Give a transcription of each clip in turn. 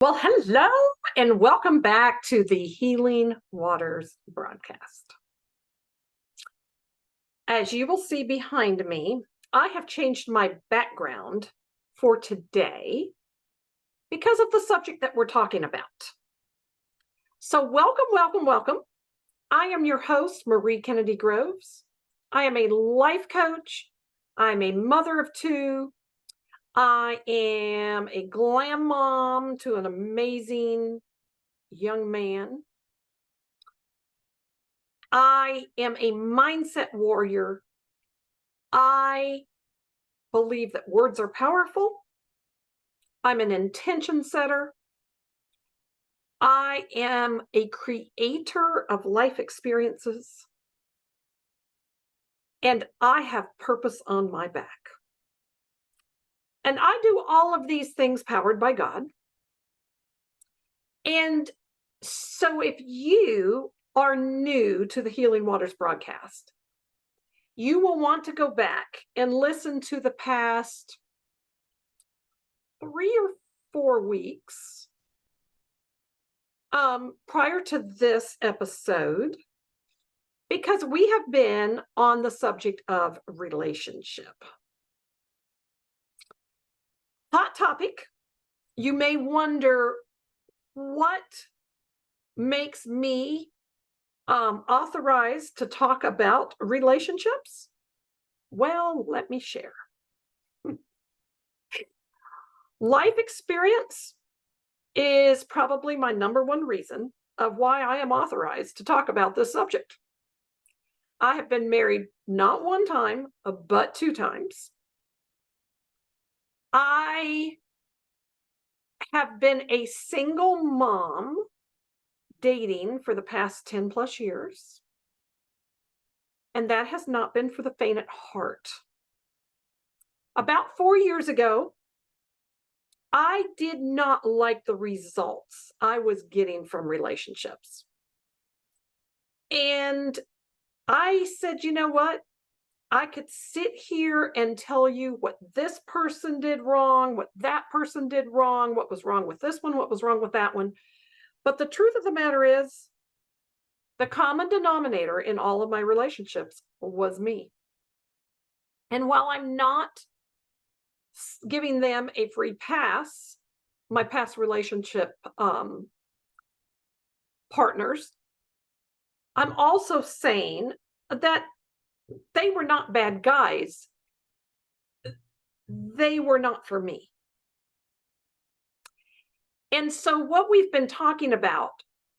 Well, hello and welcome back to the Healing Waters broadcast. As you will see behind me, I have changed my background for today because of the subject that we're talking about. So welcome, welcome, welcome. I am your host, Marie Kennedy Groves. I am a life coach. I'm a mother of two. I am a glam mom to an amazing young man. I am a mindset warrior. I believe that words are powerful. I'm an intention setter. I am a creator of life experiences. And I have purpose on my back. And I do all of these things powered by God. And so if you are new to the Healing Waters broadcast, you will want to go back and listen to the past 3 or 4 weeks prior to this episode, because we have been on the subject of relationship. Hot topic. You may wonder what makes me authorized to talk about relationships. Well, let me share. Life experience is probably my number one reason of why I am authorized to talk about this subject. I have been married not one time, but 2 times. I have been a single mom dating for the past 10 plus years. And that has not been for the faint at heart. About 4 years ago, I did not like the results I was getting from relationships. And I said, you know what? I could sit here and tell you what this person did wrong, what that person did wrong, what was wrong with this one, what was wrong with that one. But the truth of the matter is, the common denominator in all of my relationships was me. And while I'm not giving them a free pass, my past relationship partners, I'm also saying that they were not bad guys. They were not for me. And so what we've been talking about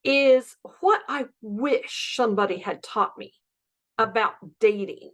is what I wish somebody had taught me about dating.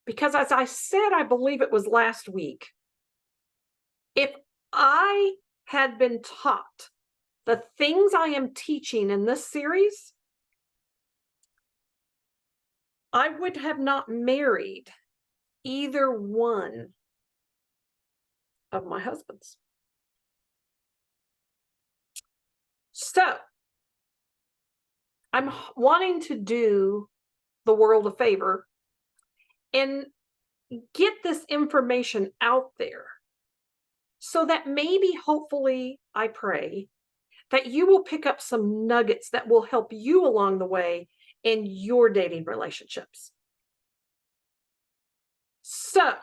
Because as I said, I believe it was last week, if I had been taught the things I am teaching in this series, I would have not married either one of my husbands. So I'm wanting to do the world a favor and get this information out there so that maybe, hopefully, I pray that you will pick up some nuggets that will help you along the way in your dating relationships. So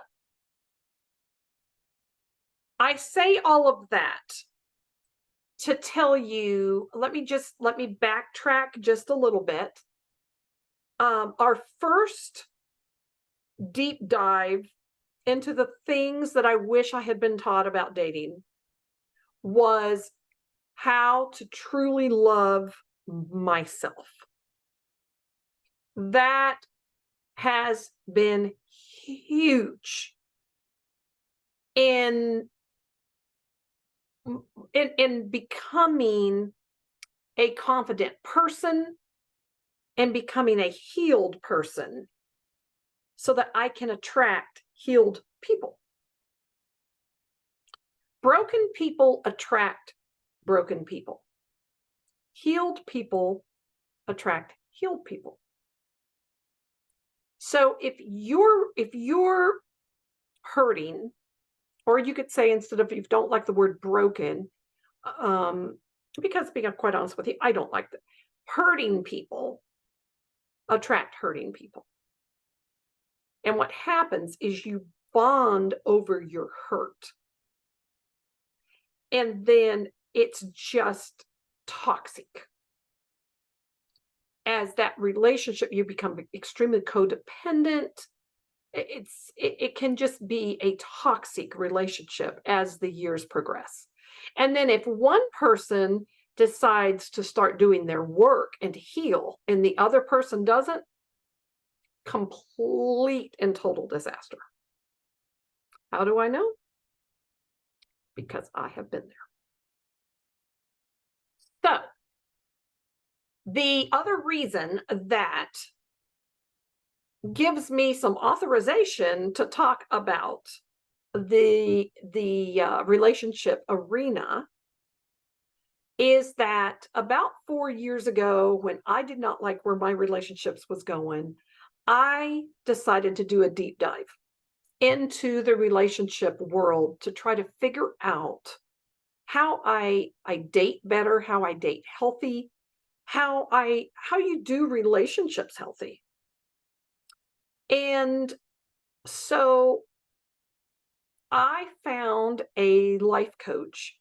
I say all of that to tell you, let me backtrack just a little bit. Our first deep dive into the things that I wish I had been taught about dating was how to truly love myself. That has been huge in becoming a confident person and becoming a healed person so that I can attract healed people. Broken people attract broken people. Healed people attract healed people. So if you're hurting Or you could say, instead of, if you don't like the word broken, because being quite honest with you, I don't like that. Hurting people attract hurting people. And what happens is you bond over your hurt. And then it's just toxic. As that relationship, you become extremely codependent. It can just be a toxic relationship as the years progress. And then if one person decides to start doing their work and heal, and the other person doesn't, complete and total disaster. How do I know? Because I have been there. So the other reason that gives me some authorization to talk about the relationship arena is that about 4 years ago, when I did not like where my relationships was going, I decided to do a deep dive into the relationship world to try to figure out how I date better, how I date healthy, how you do relationships healthy. And so I found a life coach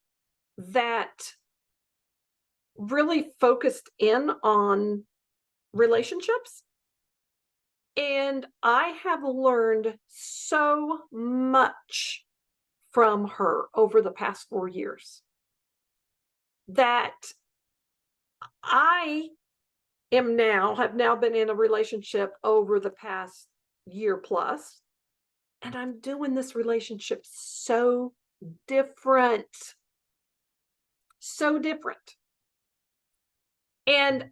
that really focused in on relationships. And I have learned so much from her over the past 4 years that I have now been in a relationship over the past year plus, and I'm doing this relationship so different. So different. And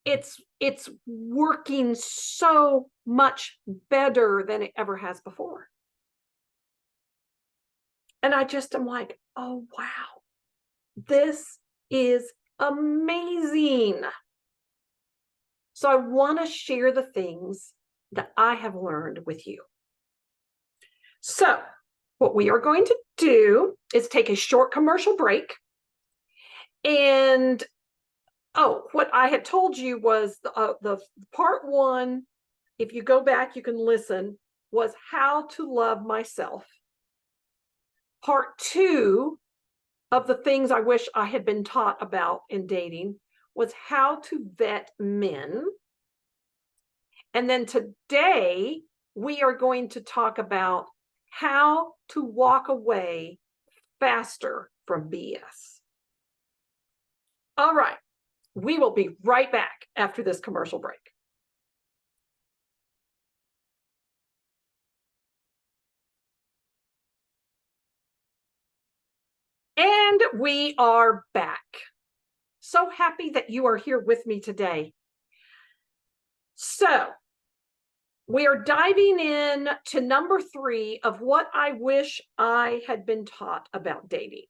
it's working so much better than it ever has before. And I just am like, oh wow, this is amazing. So I want to share the things that I have learned with you. So what we are going to do is take a short commercial break. And what I had told you was the part one, if you go back, you can listen, was how to love myself. Part two of the things I wish I had been taught about in dating was how to vet men. And then today, we are going to talk about how to walk away faster from BS. All right. We will be right back after this commercial break. And we are back. So happy that you are here with me today. So we are diving in to number 3 of what I wish I had been taught about dating.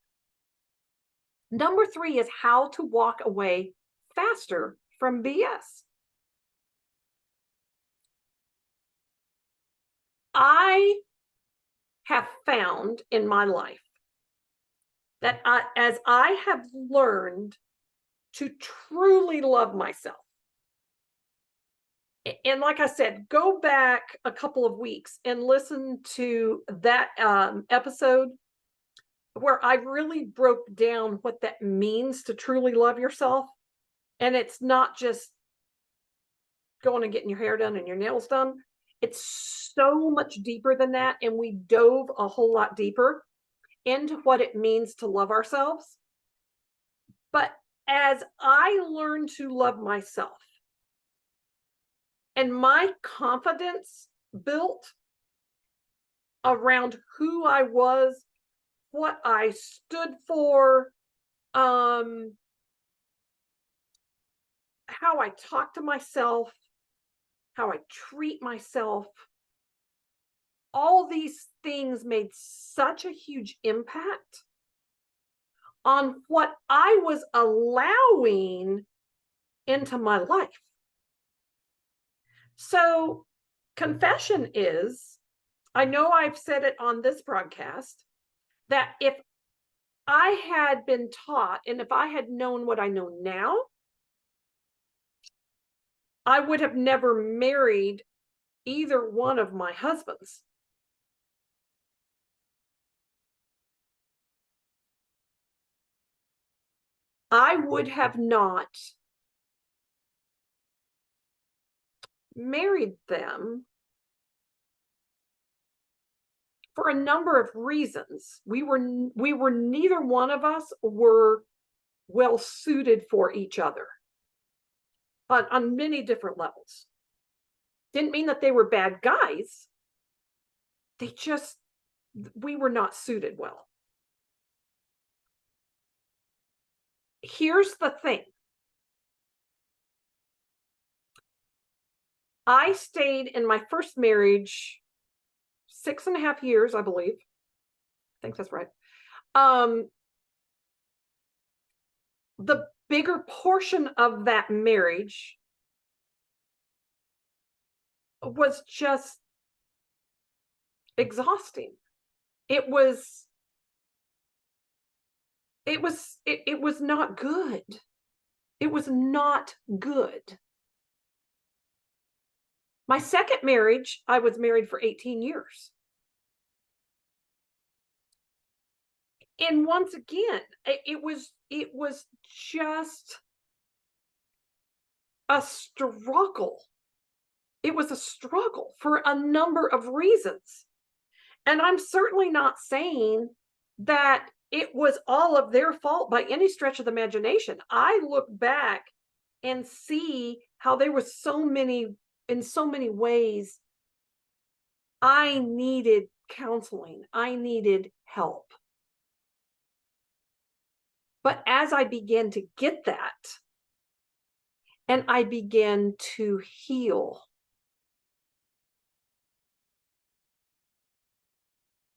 Number 3 is how to walk away faster from BS. I have found in my life that as I have learned to truly love myself, and like I said, go back a couple of weeks and listen to that episode where I really broke down what that means to truly love yourself. And it's not just going and getting your hair done and your nails done. It's so much deeper than that. And we dove a whole lot deeper into what it means to love ourselves. But as I learned to love myself and my confidence built around who I was, what I stood for, how I talk to myself, how I treat myself, all these things made such a huge impact on what I was allowing into my life. So, confession is, I know I've said it on this broadcast that if I had been taught and if I had known what I know now, I would have never married either one of my husbands. I would have not married them for a number of reasons. We were neither one of us were well suited for each other on many different levels. Didn't mean that they were bad guys. We were not suited well. Here's the thing. I stayed in my first marriage 6.5 years, I believe. I think that's right. The bigger portion of that marriage was just exhausting. It was not good. It was not good. My second marriage, I was married for 18 years. And once again, it was just a struggle. It was a struggle for a number of reasons. And I'm certainly not saying that it was all of their fault by any stretch of the imagination. I look back and see how there was in so many ways, I needed counseling. I needed help. But as I began to get that, and I began to heal,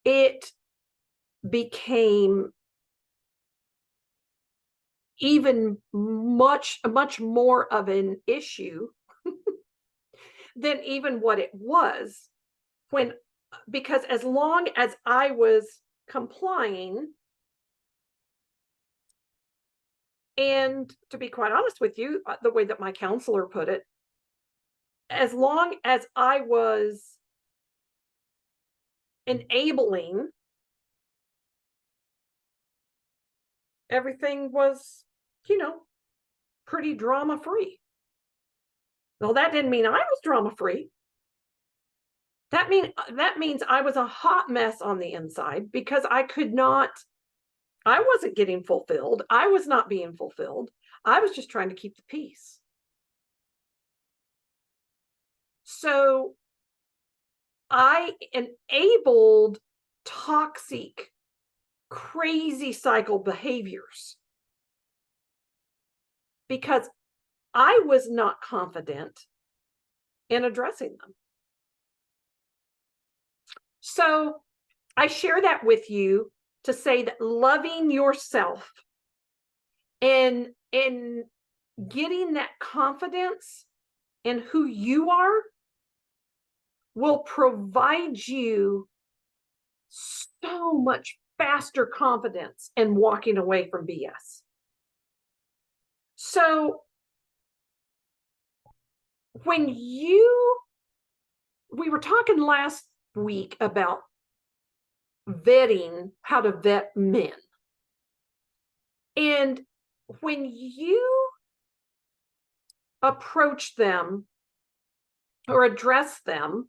it became even much more of an issue than even what it was because as long as I was complying, and to be quite honest with you, the way that my counselor put it, as long as I was enabling, everything was, pretty drama-free. Well, that didn't mean I was drama-free. That means I was a hot mess on the inside because I wasn't getting fulfilled. I was not being fulfilled. I was just trying to keep the peace. So I enabled toxic, crazy cycle behaviors because I was not confident in addressing them. So I share that with you to say that loving yourself and getting that confidence in who you are will provide you so much faster confidence in walking away from BS. So we were talking last week about how to vet men. And when you approach them or address them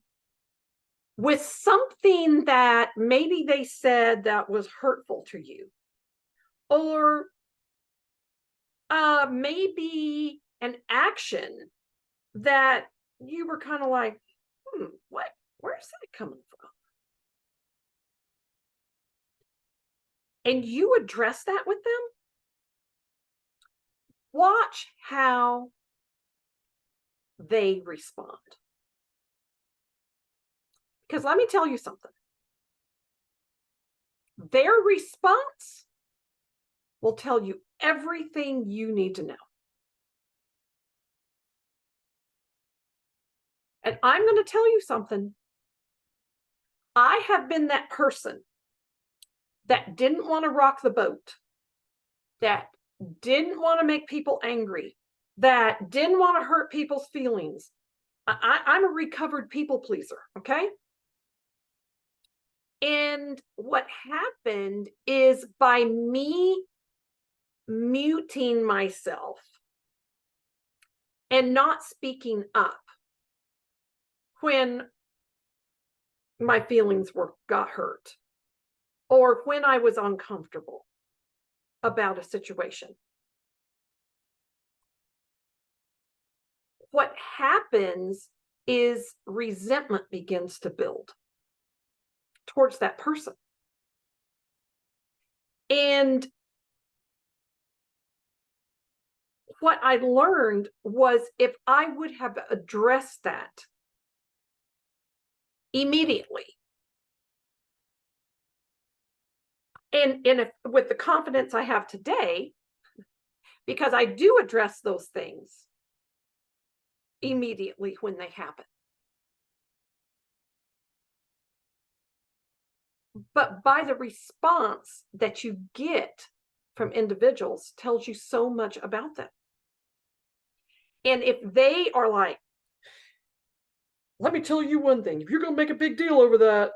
with something that maybe they said that was hurtful to you, or maybe an action that you were kind of like, where's that coming from? And you address that with them, watch how they respond. Because let me tell you something. Their response will tell you everything you need to know. And I'm going to tell you something. I have been that person that didn't want to rock the boat, that didn't want to make people angry, that didn't want to hurt people's feelings. I'm a recovered people pleaser, okay? And what happened is by me muting myself and not speaking up when my feelings got hurt or when I was uncomfortable about a situation. What happens is resentment begins to build towards that person. And what I learned was if I would have addressed that immediately, and if, with the confidence I have today, because I do address those things immediately when they happen. But by the response that you get from individuals tells you so much about them. And if they are like, let me tell you one thing, if you're going to make a big deal over that,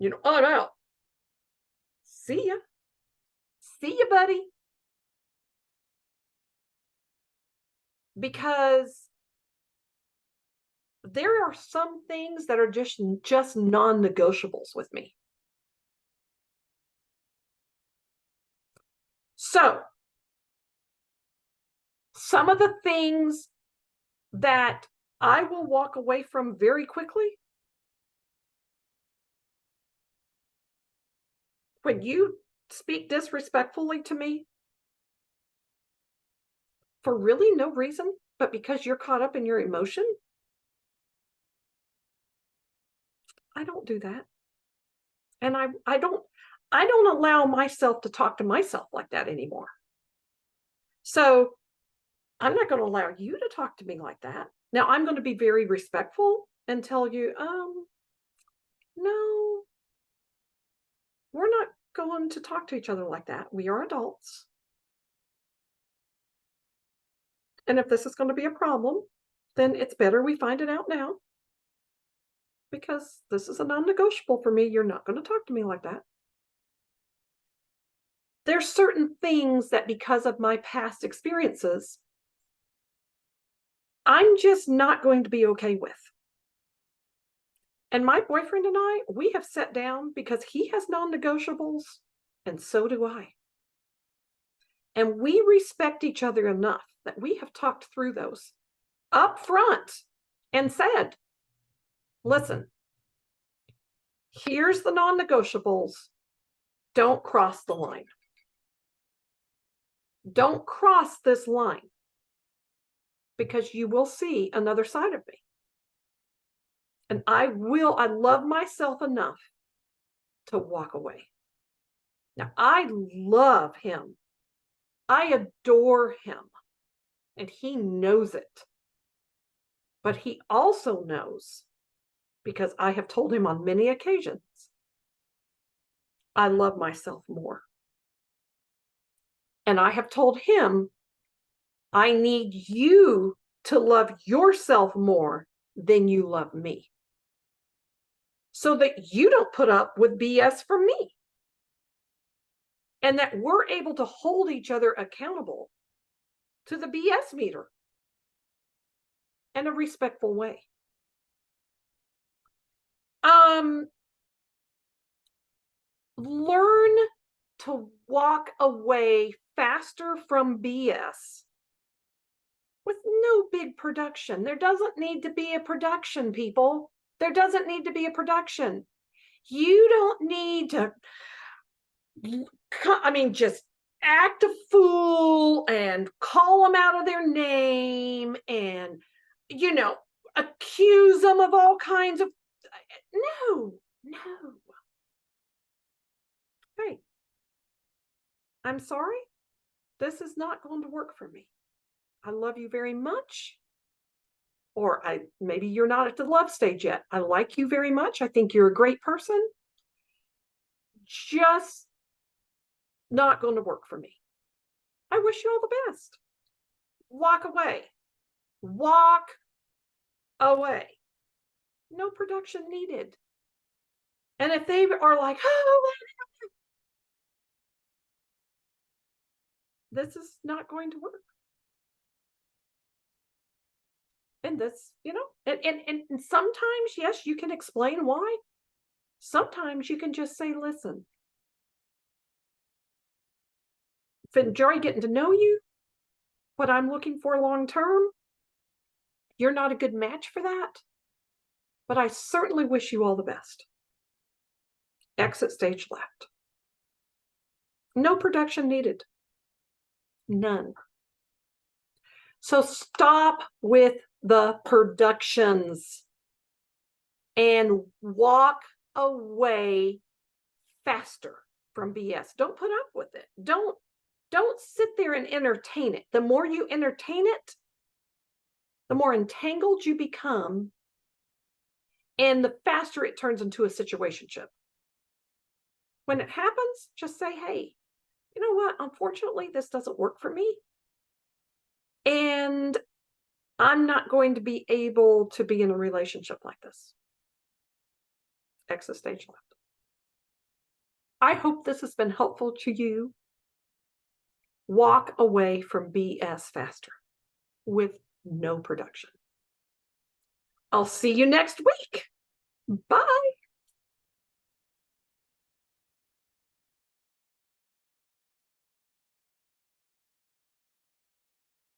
I'm out. See ya. See ya, buddy. Because there are some things that are just non-negotiables with me. So, some of the things that I will walk away from very quickly, when you speak disrespectfully to me for really no reason, but because you're caught up in your emotion, I don't do that. And I don't allow myself to talk to myself like that anymore. So I'm not going to allow you to talk to me like that. Now I'm going to be very respectful and tell you, no, we're not going to talk to each other like that. We are adults. And if this is going to be a problem, then it's better we find it out now. Because this is a non-negotiable for me. You're not going to talk to me like that. There's certain things that because of my past experiences, I'm just not going to be okay with. And my boyfriend and I, we have sat down because he has non-negotiables and so do I. And we respect each other enough that we have talked through those up front and said, listen, here's the non-negotiables. Don't cross the line. Don't cross this line because you will see another side of me. And I love myself enough to walk away. Now, I love him. I adore him. And he knows it. But he also knows, because I have told him on many occasions, I love myself more. And I have told him, I need you to love yourself more than you love me, so that you don't put up with BS from me. And that we're able to hold each other accountable to the BS meter in a respectful way. Learn to walk away faster from BS with no big production. There doesn't need to be a production, people. There doesn't need to be a production. You don't need to, just act a fool and call them out of their name and, accuse them of all kinds of, no. Hey, I'm sorry. This is not going to work for me. I love you very much. or maybe you're not at the love stage yet. I like you very much. I think you're a great person. Just not going to work for me. I wish you all the best. Walk away. Walk away. No production needed. And if they are like, oh, this is not going to work. And this, and sometimes, yes, you can explain why. Sometimes you can just say, listen, if I enjoy getting to know you, what I'm looking for long term, you're not a good match for that. But I certainly wish you all the best. Exit stage left. No production needed. None. So stop with the productions and walk away faster from BS. Don't put up with it. Don't sit there and entertain it. The more you entertain it, the more entangled you become, and the faster it turns into a situationship. When it happens, just say, hey, you know what? Unfortunately, this doesn't work for me. And I'm not going to be able to be in a relationship like this. Exit stage left. I hope this has been helpful to you. Walk away from BS faster with no production. I'll see you next week. Bye.